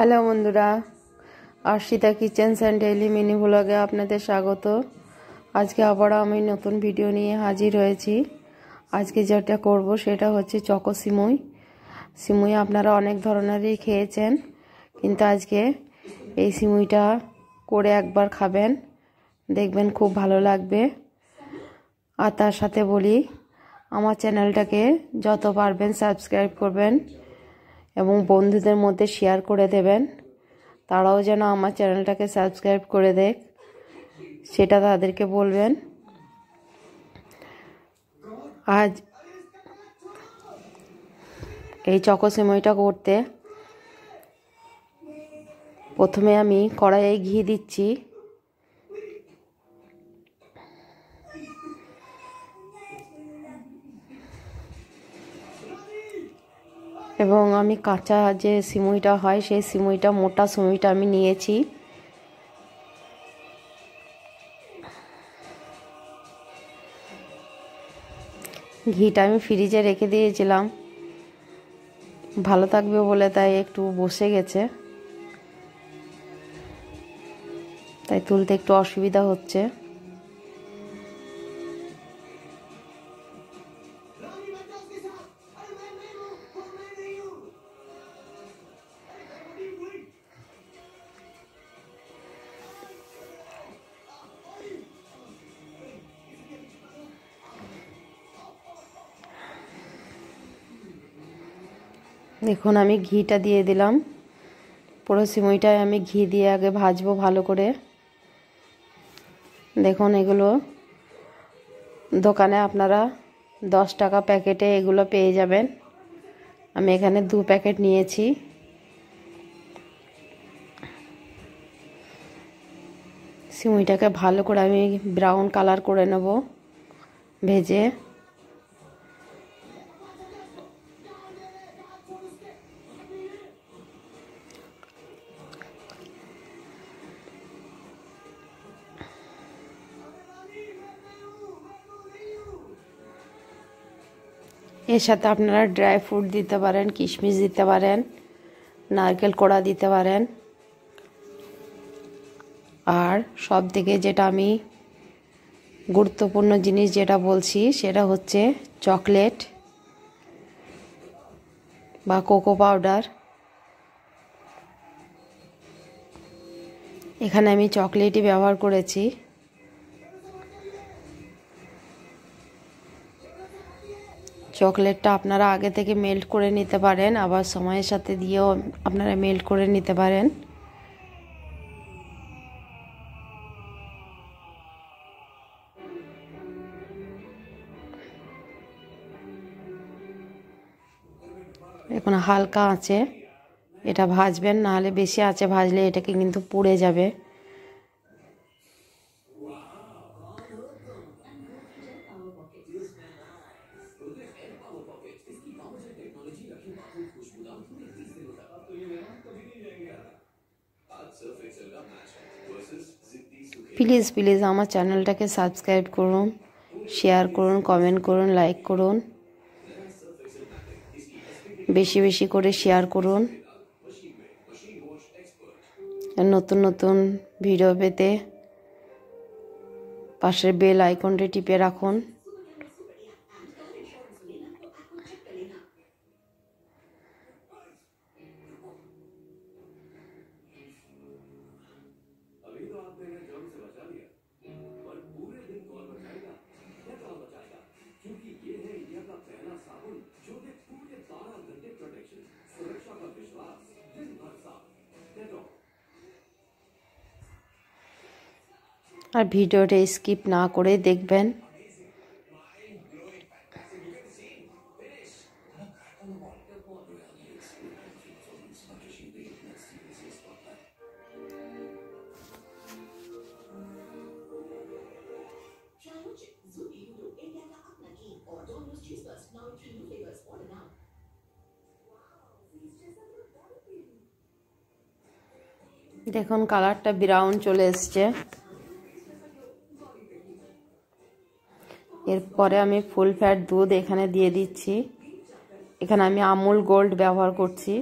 Hello বন্ধুরা, আরশিতা kitchens and daily mini ব্লগে আপনাদের স্বাগত। আজকে আবারও আমি নতুন ভিডিও নিয়ে হাজির হয়েছি। আজকে যেটা করব সেটা হচ্ছে চকো সিমুই। সিমুই আপনারা অনেক ধরনেরই খেয়েছেন, কিন্তু আজকে এই সিমুইটা করে একবার খাবেন, দেখবেন খুব ভালো লাগবে। আর তার সাথে বলি, আমার চ্যানেলটাকে যত পারবেন সাবস্ক্রাইব করবেন এবং বন্ধুদের মধ্যে শেয়ার করে দেবেন। তারাও যেন আমার চ্যানেলটাকে সাবস্ক্রাইব করে দেয়, সেটা তাদেরকে বলবেন। আজ এই চকো সিমুইটা করতে প্রথমে আমি কড়াইয়ে ঘি দিচ্ছি। এবং আমি কাঁচা যে সিমুইটা হয় সেই সিমুইটা, মোটা সিমুইটা আমি নিয়েছি। ঘিটা আমি ফ্রিজে রেখে দিয়েছিলাম, ভালো থাকবে বলে, তাই একটু বসে গেছে, তাই তুলতে একটু অসুবিধা হচ্ছে। দেখুন, আমি ঘিটা দিয়ে দিলাম। পুরো সিমুইটায় আমি ঘি দিয়ে আগে ভাজবো ভালো করে। দেখুন, এগুলো দোকানে আপনারা 10 টাকা প্যাকেটে এগুলো পেয়ে যাবেন। আমি এখানে 2 প্যাকেট নিয়েছি। সিমুইটাকে ভালো করে আমি ব্রাউন কালার করে নেব ভেজে। এর সাথে আপনারা ড্রাই ফ্রুট দিতে পারেন, কিশমিশ দিতে পারেন, নারকেল কোড়া দিতে পারেন। আর সব থেকে যেটা আমি গুরুত্বপূর্ণ জিনিস যেটা বলছি সেটা হচ্ছে চকলেট বা কোকো পাউডার। এখানে আমি চকলেটই ব্যবহার করেছি। চকলেটটা আপনারা আগে থেকে মেল্ট করে নিতে পারেন, আবার সময়ের সাথে দিয়েও আপনারা মেল্ট করে নিতে পারেন। এখন হালকা আঁচে এটা ভাজবেন, নাহলে বেশি আঁচে ভাজলে এটাকে কিন্তু পুড়ে যাবে। প্লিজ প্লিজ আমার চ্যানেলটাকে সাবস্ক্রাইব করুন, শেয়ার করুন, কমেন্ট করুন, লাইক করুন, বেশি বেশি করে শেয়ার করুন। নতুন নতুন ভিডিও পেতে পাশের বেল আইকনটি টিপে রাখুন। আর ভিডিওটা স্কিপ না করে দেখবেন। দেখুন, কালারটা ব্রাউন চলে এসছে। এরপরে আমি ফুল ফ্যাট দুধ এখানে দিয়ে দিচ্ছি। এখানে আমি আমুল গোল্ড ব্যবহার করছি।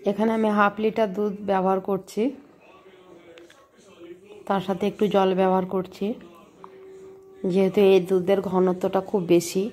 এখানে আমি হাফ লিটার দুধ ব্যবহার করছি, তার সাথে একটু জল ব্যবহার করছি, যেহেতু এই দুধের ঘনত্বটা খুব বেশি।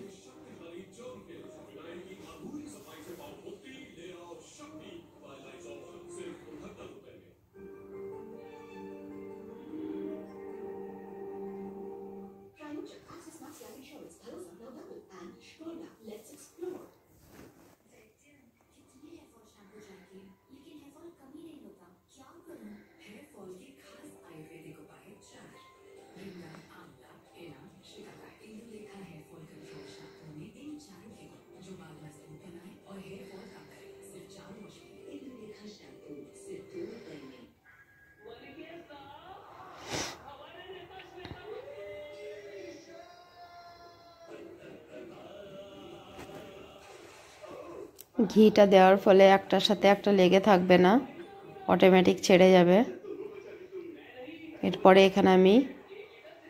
ঘিটা দেওয়ার ফলে একটার সাথে একটা লেগে থাকবে না, অটোমেটিক ছেড়ে যাবে। এরপরে এখানে আমি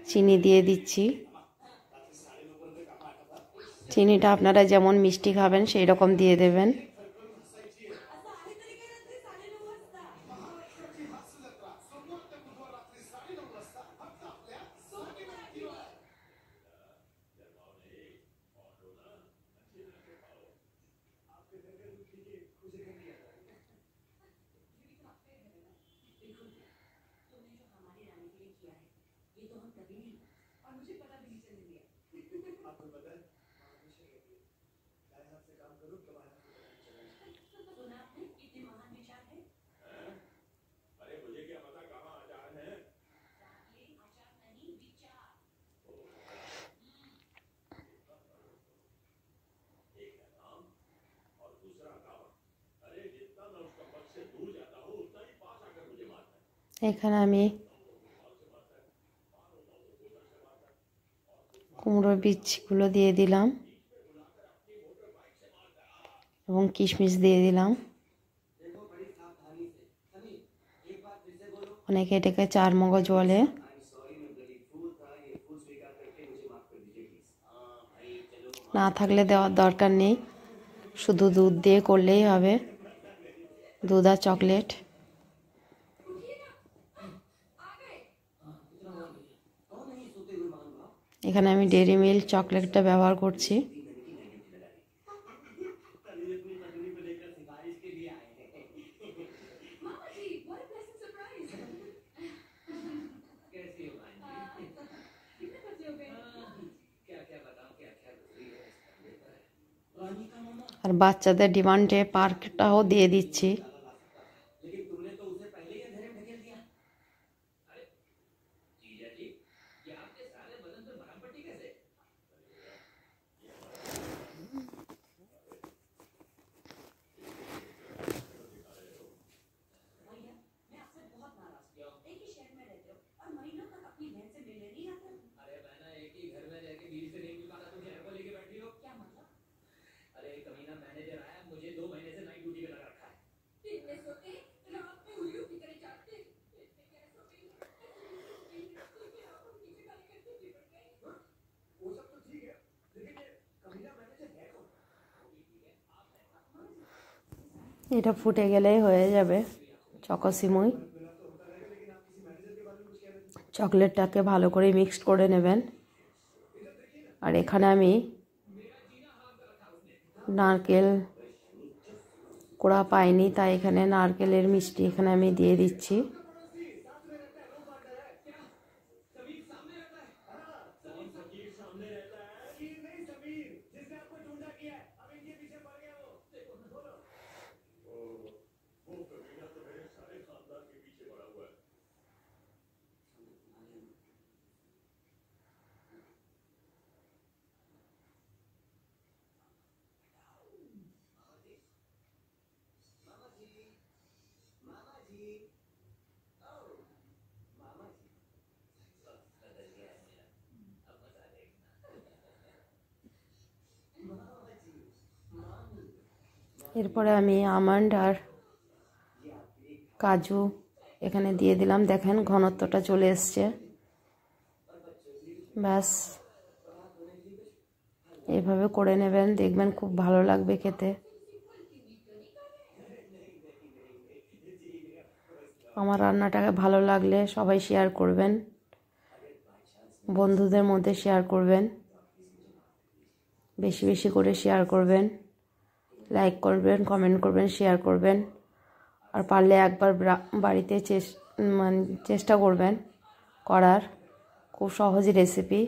চিনি দিয়ে দিচ্ছি। চিনিটা আপনারা যেমন মিষ্টি খাবেন সেই রকম দিয়ে দেবেন। এখানে আমি কুমড়োর বীজগুলো দিয়ে দিলাম এবং কিশমিশ দিয়ে দিলাম। অনেকে এটাকে চার মগজ বলে। না থাকলে দেওয়ার দরকার নেই, শুধু দুধ দিয়ে করলেই হবে, দুধ আর চকলেট। এখানে আমি ডেইরি মিল্ক চকলেটটা ব্যবহার করছি। আর বাচ্চাদের ডিমান্ডে পার্কটাও দিয়ে দিচ্ছি। এটা ফুটে গেলেই হয়ে যাবে চকো সিমুই। চকলেটটাকে ভালো করে মিক্সড করে নেবেন। আর এখানে আমি নারকেল কোড়া পাইনি, তাই এখানে নারকেলের মিষ্টি এখানে আমি দিয়ে দিচ্ছি। এরপরে আমি আমন্ড আর কাজু এখানে দিয়ে দিলাম। দেখেন ঘনত্বটা চলে এসছে। ব্যাস এভাবে করে নেবেন, দেখবেন খুব ভালো লাগবে খেতে। আমার রান্নাটাকে ভালো লাগলে সবাই শেয়ার করবেন, বন্ধুদের মধ্যে শেয়ার করবেন, বেশি বেশি করে শেয়ার করবেন, লাইক করবেন, কমেন্ট করবেন, শেয়ার করবেন। আর পারলে একবার বাড়িতে চেষ্টা করবেন করার, খুব সহজ রেসিপি।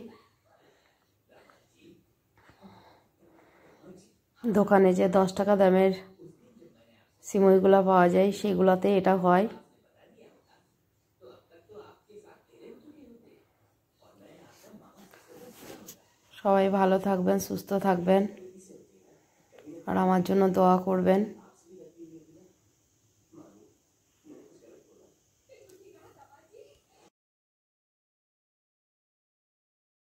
দোকানে যে 10 টাকা দামের সিমইগুলো পাওয়া যায় সেগুলোতে এটা হয়। সবাই ভালো থাকবেন, সুস্থ থাকবেন, আর আমার জন্য দোয়া করবেন।